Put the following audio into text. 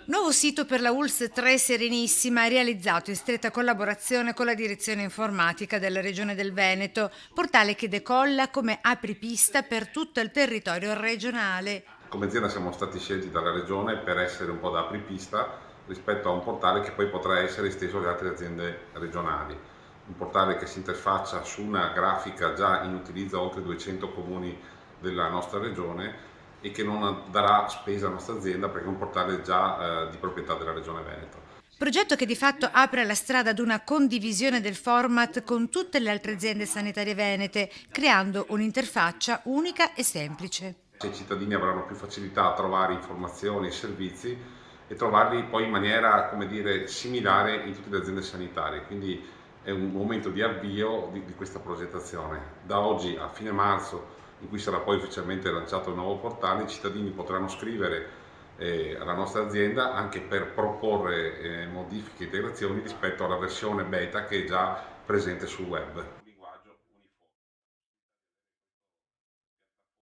Nuovo sito per la ULSS 3 Serenissima, realizzato in stretta collaborazione con la direzione informatica della Regione del Veneto, portale che decolla come apripista per tutto il territorio regionale. Come azienda siamo stati scelti dalla Regione per essere un po' da apripista rispetto a un portale che poi potrà essere esteso alle altre aziende regionali. Un portale che si interfaccia su una grafica già in utilizzo a oltre 200 comuni della nostra regione e che non darà spesa alla nostra azienda perché è un portale già di proprietà della Regione Veneto. Progetto che di fatto apre la strada ad una condivisione del format con tutte le altre aziende sanitarie venete, creando un'interfaccia unica e semplice. I cittadini avranno più facilità a trovare informazioni e servizi e trovarli poi in maniera, come dire, similare in tutte le aziende sanitarie. Quindi è un momento di avvio di questa progettazione. Da oggi a fine marzo, in cui sarà poi ufficialmente lanciato il nuovo portale, i cittadini potranno scrivere alla nostra azienda anche per proporre modifiche e integrazioni rispetto alla versione beta che è già presente sul web.